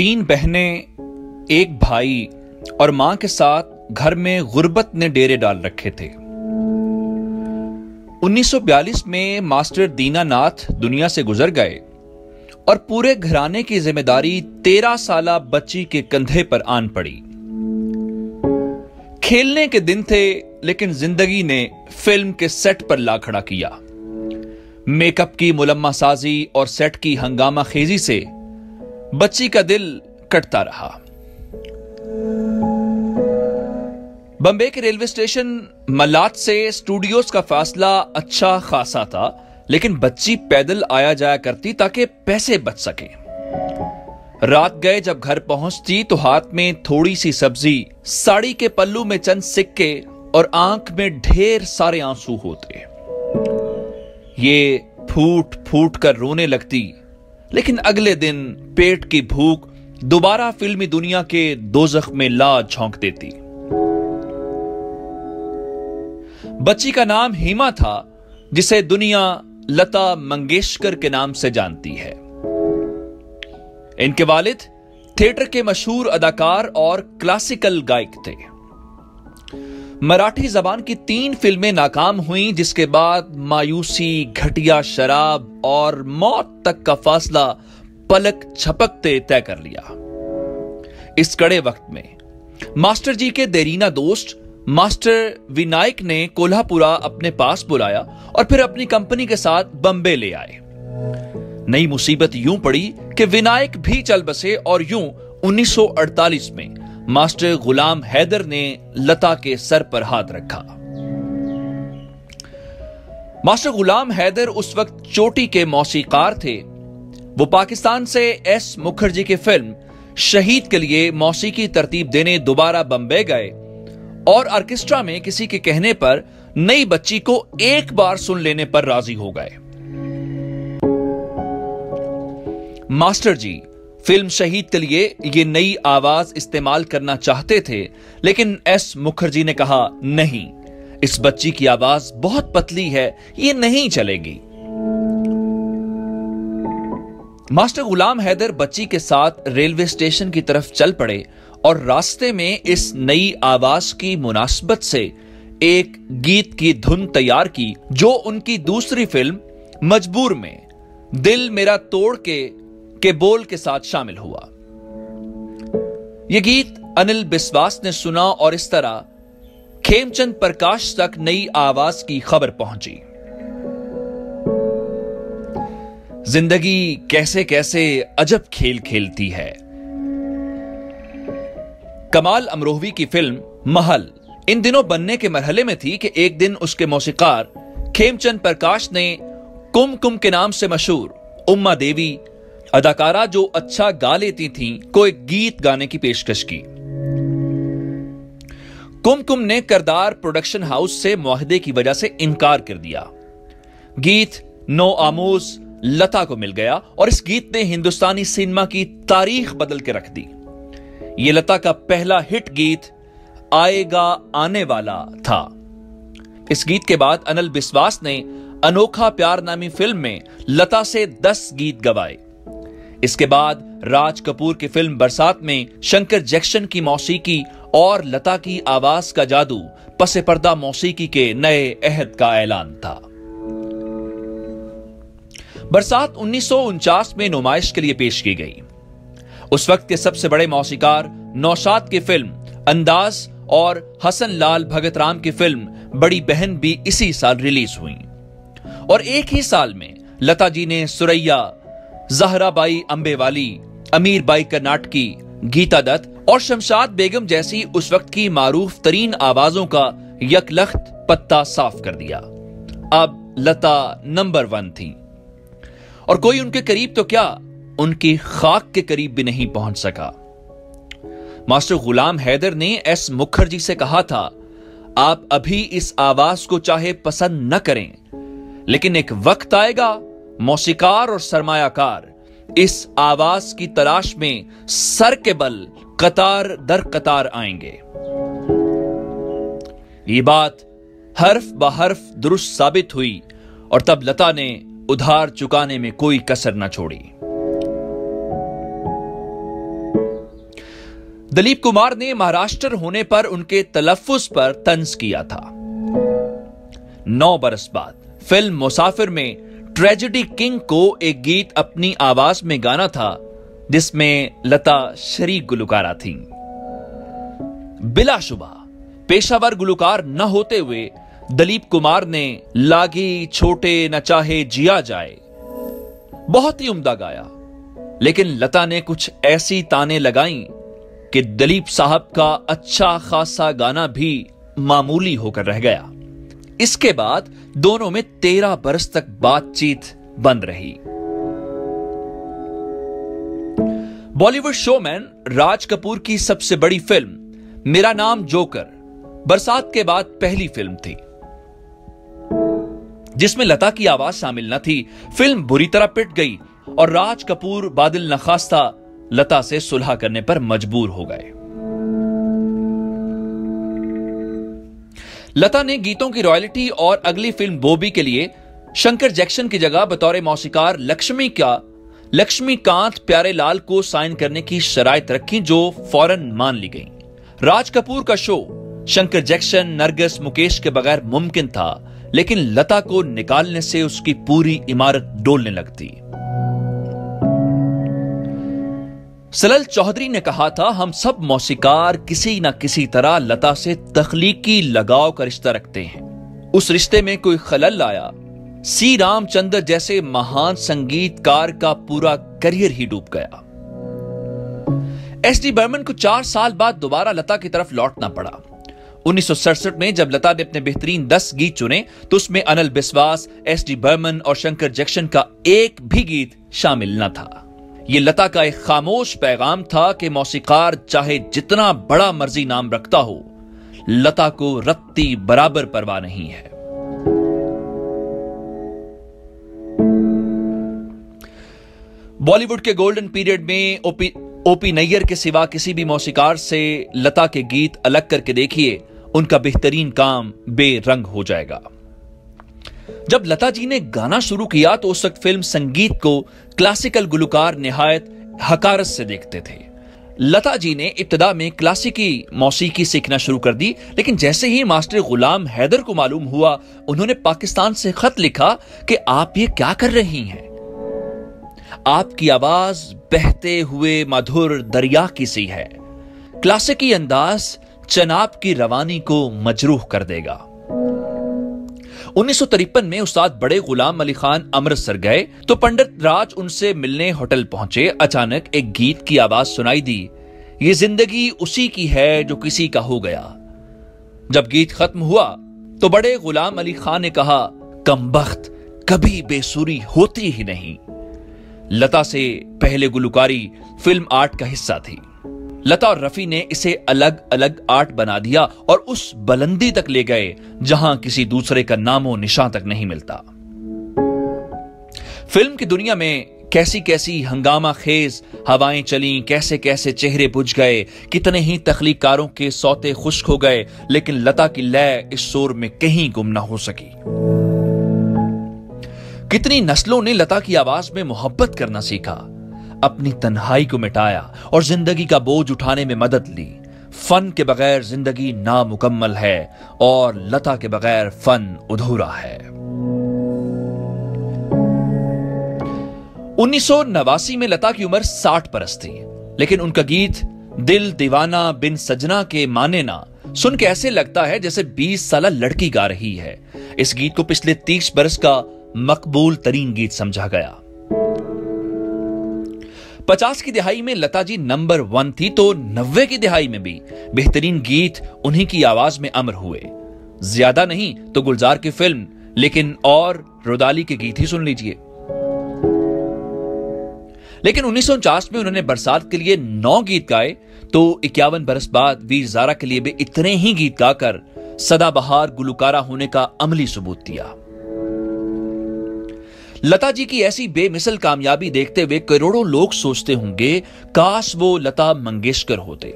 तीन बहनें, एक भाई और मां के साथ घर में गुर्बत ने डेरे डाल रखे थे। 1942 में मास्टर दीनानाथ दुनिया से गुजर गए और पूरे घराने की जिम्मेदारी 13 साला बच्ची के कंधे पर आन पड़ी। खेलने के दिन थे, लेकिन जिंदगी ने फिल्म के सेट पर ला खड़ा किया। मेकअप की मुलम्मा साजी और सेट की हंगामा खेजी से बच्ची का दिल कटता रहा। बंबई के रेलवे स्टेशन मलात से स्टूडियोज का फासला अच्छा खासा था, लेकिन बच्ची पैदल आया जाया करती ताकि पैसे बच सके। रात गए जब घर पहुंचती तो हाथ में थोड़ी सी सब्जी, साड़ी के पल्लू में चंद सिक्के और आंख में ढेर सारे आंसू होते। ये फूट फूट कर रोने लगती, लेकिन अगले दिन पेट की भूख दोबारा फिल्मी दुनिया के दोज़ख में ला झोंक देती। बच्ची का नाम हीमा था, जिसे दुनिया लता मंगेशकर के नाम से जानती है। इनके वालिद थिएटर के मशहूर अदाकार और क्लासिकल गायक थे। मराठी जबान की 3 फिल्में नाकाम हुईं, जिसके बाद मायूसी, घटिया शराब और मौत तक का फासला पलक झपकते तय कर लिया। इस कड़े वक्त में मास्टर जी के देरीना दोस्त मास्टर विनायक ने कोल्हापुरा अपने पास बुलाया और फिर अपनी कंपनी के साथ बम्बे ले आए। नई मुसीबत यूं पड़ी कि विनायक भी चल बसे और यूं 1948 में मास्टर गुलाम हैदर ने लता के सर पर हाथ रखा। मास्टर गुलाम हैदर उस वक्त चोटी के मौसीकार थे। वो पाकिस्तान से एस मुखर्जी की फिल्म शहीद के लिए मौसीकी तरतीब देने दोबारा बम्बे गए और ऑर्केस्ट्रा में किसी के कहने पर नई बच्ची को एक बार सुन लेने पर राजी हो गए। मास्टर जी फिल्म शहीद के लिए ये नई आवाज इस्तेमाल करना चाहते थे, लेकिन एस मुखर्जी ने कहा, नहीं, इस बच्ची की आवाज बहुत पतली है, ये नहीं चलेगी। मास्टर गुलाम हैदर बच्ची के साथ रेलवे स्टेशन की तरफ चल पड़े और रास्ते में इस नई आवाज की मुनासबत से एक गीत की धुन तैयार की, जो उनकी दूसरी फिल्म मजबूर में दिल मेरा तोड़ के बोल के साथ शामिल हुआ। यह गीत अनिल बिस्वास ने सुना और इस तरह खेमचंद प्रकाश तक नई आवाज की खबर पहुंची। जिंदगी कैसे कैसे अजब खेल खेलती है। कमाल अमरोहवी की फिल्म महल इन दिनों बनने के मरहले में थी कि एक दिन उसके मौसीकार खेमचंद प्रकाश ने कुमकुम के नाम से मशहूर उम्मा देवी, अदाकारा जो अच्छा गा लेती थीं, को एक गीत गाने की पेशकश की। कुमकुम ने करदार प्रोडक्शन हाउस से मुआहदे की वजह से इनकार कर दिया। गीत नो आमोज लता को मिल गया और इस गीत ने हिंदुस्तानी सिनेमा की तारीख बदल के रख दी। यह लता का पहला हिट गीत आएगा आने वाला था। इस गीत के बाद अनिल बिस्वास ने अनोखा प्यार नामी फिल्म में लता से 10 गीत गवाए। इसके बाद राज कपूर की फिल्म बरसात में शंकर जैक्सन की मौसीकी और लता की आवाज का जादू पसे पर्दा मौसीकी के नए अहद का ऐलान था। बरसात 1949 में नुमाइश के लिए पेश की गई। उस वक्त के सबसे बड़े मौसीकार नौशाद की फिल्म अंदाज और हसन लाल भगत राम की फिल्म बड़ी बहन भी इसी साल रिलीज हुई और एक ही साल में लता जी ने सुरैया, जहराबाई अंबेवाली, अमीर बाई कर्नाटकी, गीता दत्त और शमशाद बेगम जैसी उस वक्त की मारूफ तरीन आवाजों का यकलख्त पत्ता साफ कर दिया। अब लता नंबर 1 थी और कोई उनके करीब तो क्या, उनकी खाक के करीब भी नहीं पहुंच सका। मास्टर गुलाम हैदर ने एस मुखर्जी से कहा था, आप अभी इस आवाज को चाहे पसंद न करें, लेकिन एक वक्त आएगा मौसीकार और सरमायाकार इस आवाज की तलाश में सर के बल कतार दर कतार आएंगे। ये बात हर्फ ब हर्फ दुरुस्त साबित हुई और तब लता ने उधार चुकाने में कोई कसर न छोड़ी। दिलीप कुमार ने महाराष्ट्र होने पर उनके तलफ्फुज पर तंज किया था। 9 बरस बाद फिल्म मुसाफिर में ट्रेजेडी किंग को एक गीत अपनी आवाज में गाना था जिसमें लता शरीक गुलकारा थी। बिलाशुबा पेशावर गुलकार न होते हुए दिलीप कुमार ने लागी छोटे न चाहे जिया जाए बहुत ही उम्दा गाया, लेकिन लता ने कुछ ऐसी ताने लगाई कि दिलीप साहब का अच्छा खासा गाना भी मामूली होकर रह गया। इसके बाद दोनों में 13 बरस तक बातचीत बंद रही। बॉलीवुड शोमैन राज कपूर की सबसे बड़ी फिल्म मेरा नाम जोकर बरसात के बाद पहली फिल्म थी जिसमें लता की आवाज शामिल न थी। फिल्म बुरी तरह पिट गई और राज कपूर बादिल नखास्ता लता से सुलह करने पर मजबूर हो गए। लता ने गीतों की रॉयल्टी और अगली फिल्म बॉबी के लिए शंकर जैक्सन की जगह बतौर मौसीकार लक्ष्मीकांत प्यारेलाल को साइन करने की शराइत रखी, जो फौरन मान ली गई। राज कपूर का शो शंकर जैक्सन, नरगिस, मुकेश के बगैर मुमकिन था, लेकिन लता को निकालने से उसकी पूरी इमारत डोलने लगती। सलल चौधरी ने कहा था, हम सब मौसीकार किसी न किसी तरह लता से तख्लीकी लगाव का रिश्ता रखते हैं। उस रिश्ते में कोई खलल आया, सी रामचंद्र जैसे महान संगीतकार का पूरा करियर ही डूब गया। एस डी बर्मन को 4 साल बाद दोबारा लता की तरफ लौटना पड़ा। 1967 में जब लता ने अपने बेहतरीन 10 गीत चुने तो उसमें अनिल बिस्वास, एस डी बर्मन और शंकर जैक्सन का एक भी गीत शामिल न था। यह लता का एक खामोश पैगाम था कि मौसीकार चाहे जितना बड़ा मर्जी नाम रखता हो, लता को रत्ती बराबर परवाह नहीं है। बॉलीवुड के गोल्डन पीरियड में ओपी नैयर के सिवा किसी भी मौसीकार से लता के गीत अलग करके देखिए, उनका बेहतरीन काम बेरंग हो जाएगा। जब लता जी ने गाना शुरू किया तो उस वक्त फिल्म संगीत को क्लासिकल गुलकार निहायत हकारत से देखते थे। लता जी ने इब्तिदा में क्लासिकी मौसीकी सीखना शुरू कर दी, लेकिन जैसे ही मास्टर गुलाम हैदर को मालूम हुआ, उन्होंने पाकिस्तान से खत लिखा कि आप ये क्या कर रही हैं, आपकी आवाज बहते हुए मधुर दरिया की सी है, क्लासिकी अंदाज चनाब की रवानी को मजरूह कर देगा। 1953 में उस्ताद बड़े गुलाम अली खान अमृतसर गए तो पंडित राज उनसे मिलने होटल पहुंचे। अचानक एक गीत की आवाज सुनाई दी, ये जिंदगी उसी की है जो किसी का हो गया। जब गीत खत्म हुआ तो बड़े गुलाम अली खान ने कहा, कमबख्त कभी बेसुरी होती ही नहीं। लता से पहले गुलकारी फिल्म आर्ट का हिस्सा थी। लता और रफी ने इसे अलग अलग आर्ट बना दिया और उस बुलंदी तक ले गए जहां किसी दूसरे का नामो निशान तक नहीं मिलता। फिल्म की दुनिया में कैसी कैसी हंगामा खेज हवाएं चलीं, कैसे कैसे चेहरे बुझ गए, कितने ही तख्लीकारों के सौते खुश्क हो गए, लेकिन लता की लय इस शोर में कहीं गुम ना हो सकी। कितनी नस्लों ने लता की आवाज में मोहब्बत करना सीखा, अपनी तन्हाई को मिटाया और जिंदगी का बोझ उठाने में मदद ली। फन के बगैर जिंदगी नामुकम्मल है और लता के बगैर फन अधूरा है। 1989 में लता की उम्र 60 बरस थी, लेकिन उनका गीत दिल दीवाना बिन सजना के माने ना सुन के ऐसे लगता है जैसे 20 साल लड़की गा रही है। इस गीत को पिछले 30 बरस का मकबूल तरीन गीत समझा गया। 50 की दिहाई में लता जी नंबर 1 थी तो 90 की दिहाई में भी बेहतरीन गीत उन्हीं की आवाज में अमर हुए। ज्यादा नहीं तो गुलजार की फिल्म लेकिन और रुदाली के गीत ही सुन लीजिए। लेकिन 1949 में उन्होंने बरसात के लिए 9 गीत गाए तो 51 बरस बाद वीर ज़ारा के लिए भी इतने ही गीत गाकर सदाबहार गुलकारा होने का अमली सबूत दिया। लता जी की ऐसी बेमिसल कामयाबी देखते हुए करोड़ों लोग सोचते होंगे काश वो लता मंगेशकर होते।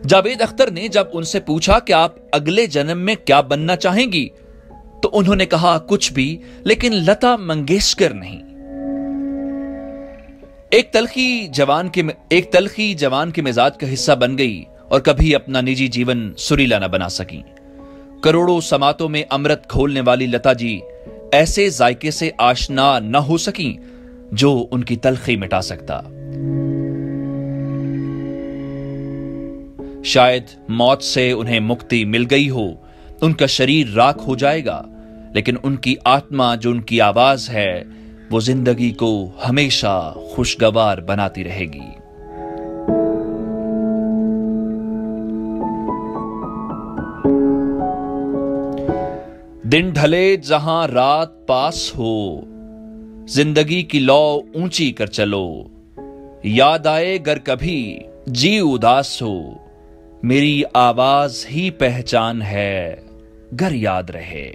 जावेद अख्तर ने जब उनसे पूछा कि आप अगले जन्म में क्या बनना चाहेंगी तो उन्होंने कहा कुछ भी, लेकिन लता मंगेशकर नहीं। एक तलखी जवान के मिजाज का हिस्सा बन गई और कभी अपना निजी जीवन सुरीला न बना सकी। करोड़ों समातों में अमृत घोलने वाली लता जी ऐसे जायके से आशना न हो सकी जो उनकी तलखी मिटा सकता। शायद मौत से उन्हें मुक्ति मिल गई हो, उनका शरीर राख हो जाएगा, लेकिन उनकी आत्मा जो उनकी आवाज है वो जिंदगी को हमेशा खुशगवार बनाती रहेगी। दिन ढले जहां रात पास हो, जिंदगी की लौ ऊंची कर चलो। याद आए गर कभी जी उदास हो, मेरी आवाज ही पहचान है गर याद रहे।